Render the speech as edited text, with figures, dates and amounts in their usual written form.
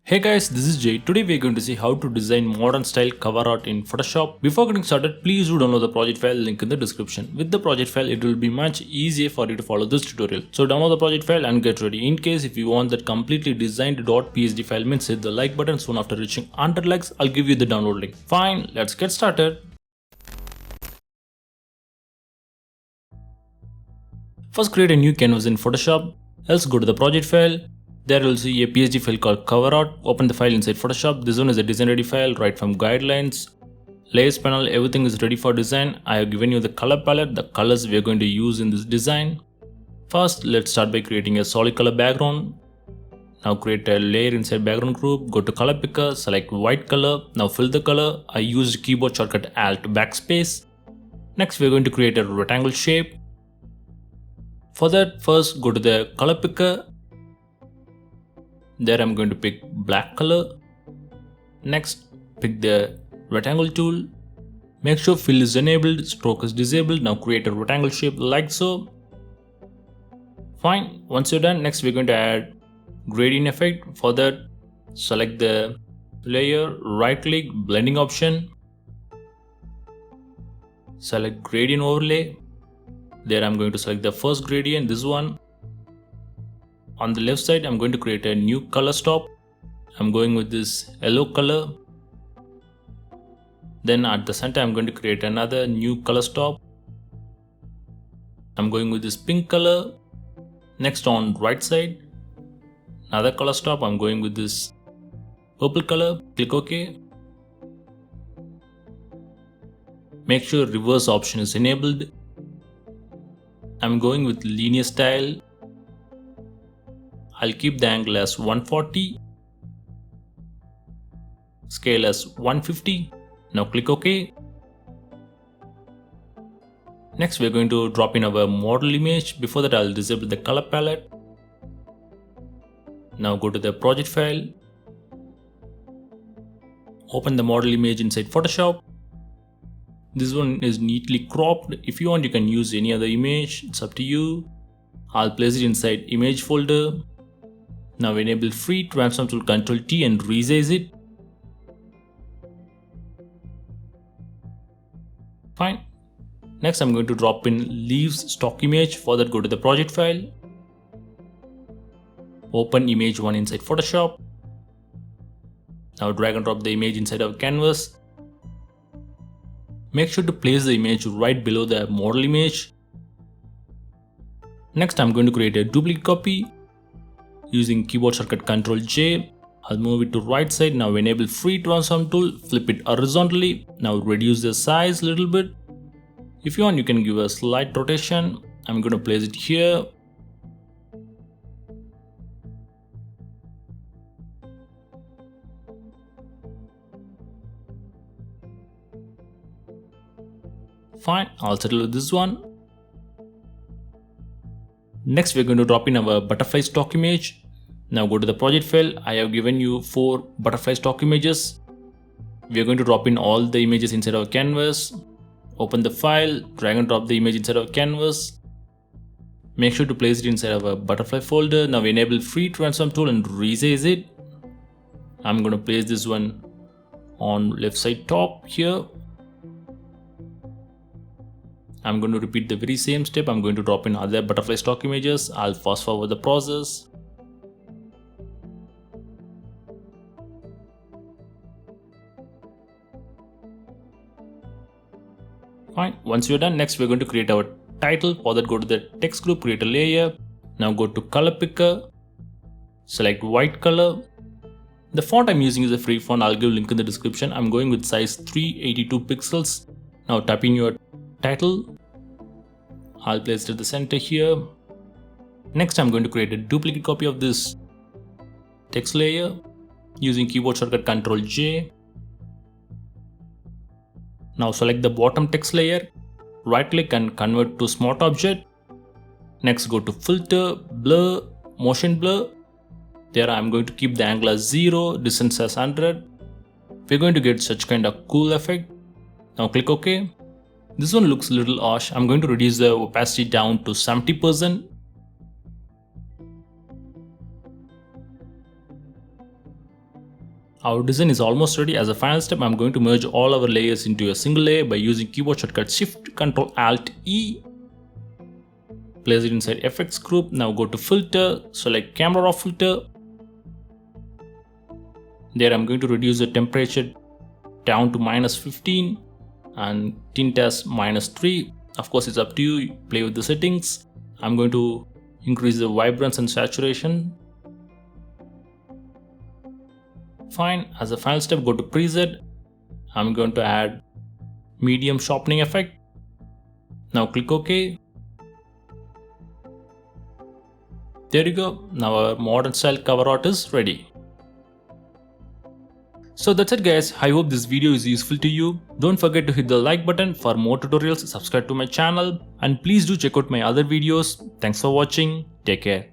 Hey guys, this is Jay. Today we are going to see how to design modern style cover art in Photoshop. Before getting started, please do download the project file, link in the description. With the project file, it will be much easier for you to follow this tutorial. So download the project file and get ready. In case if you want that completely designed .psd file, means hit the like button. Soon after reaching 100 likes, I'll give you the download link. Fine, let's get started. First create a new canvas in Photoshop. Else go to the project file. There you'll see a PSD file called cover art. Open the file inside Photoshop. This one is a design ready file right from guidelines. Layers panel, everything is ready for design. I have given you the color palette, the colors we are going to use in this design. First, let's start by creating a solid color background. Now create a layer inside background group. Go to color picker, select white color. Now fill the color. I used keyboard shortcut Alt backspace. Next, we are going to create a rectangle shape. For that, first go to the color picker. There I'm going to pick black color. Next, pick the rectangle tool. Make sure fill is enabled, stroke is disabled. Now create a rectangle shape like so. Fine. Once you're done, next we're going to add gradient effect. For that, select the layer, right click, blending option. Select gradient overlay. There I'm going to select the first gradient, this one. On the left side, I'm going to create a new color stop. I'm going with this yellow color. Then at the center, I'm going to create another new color stop. I'm going with this pink color. Next on right side, another color stop. I'm going with this purple color. Click OK. Make sure reverse option is enabled. I'm going with linear style. I'll keep the angle as 140, scale as 150. Now click OK. Next we're going to drop in our model image. Before that, I'll disable the color palette. Now go to the project file. Open the model image inside Photoshop. This one is neatly cropped. If you want, you can use any other image. It's up to you. I'll place it inside image folder. Now enable free transform tool, Ctrl T and resize it. Fine. Next I'm going to drop in leaves stock image. For that, go to the project file. Open image 1 inside Photoshop. Now drag and drop the image inside our canvas. Make sure to place the image right below the model image. Next I'm going to create a duplicate copy. Using keyboard shortcut Ctrl J, I'll move it to right side. Now enable free transform tool, flip it horizontally. Now reduce the size a little bit. If you want, you can give a slight rotation. I'm going to place it here. Fine, I'll settle with this one. Next, we're going to drop in our butterfly stock image. Now go to the project file. I have given you 4 butterfly stock images. We are going to drop in all the images inside our canvas. Open the file, drag and drop the image inside our canvas. Make sure to place it inside our butterfly folder. Now enable free transform tool and resize it. I'm going to place this one on left side top here. I'm going to repeat the very same step. I'm going to drop in other butterfly stock images. I'll fast forward the process. Fine. Once you're done, next we're going to create our title. For that, go to the text group, create a layer. Now go to color picker. Select white color. The font I'm using is a free font. I'll give link in the description. I'm going with size 382 pixels. Now type in your title. I'll place it at the center here. Next, I'm going to create a duplicate copy of this text layer using keyboard shortcut Ctrl J. Now select the bottom text layer, right click and convert to smart object. Next go to filter, blur, motion blur. There I'm going to keep the angle as 0, distance as 100. We're going to get such kind of cool effect. Now click OK. This one looks a little harsh. I'm going to reduce the opacity down to 70%. Our design is almost ready. As a final step, I'm going to merge all our layers into a single layer by using keyboard shortcut Shift Ctrl Alt E. Place it inside Effects group. Now go to Filter, select Camera Raw Filter. There I'm going to reduce the temperature down to -15 and tint as -3. Of course, it's up to you, play with the settings. I'm going to increase the vibrance and saturation. Fine. As a final step, go to Preset. I'm going to add medium sharpening effect. Now click OK. There you go. Now our modern style cover art is ready. So that's it guys, I hope this video is useful to you. Don't forget to hit the like button for more tutorials, subscribe to my channel, and please do check out my other videos. Thanks for watching, take care.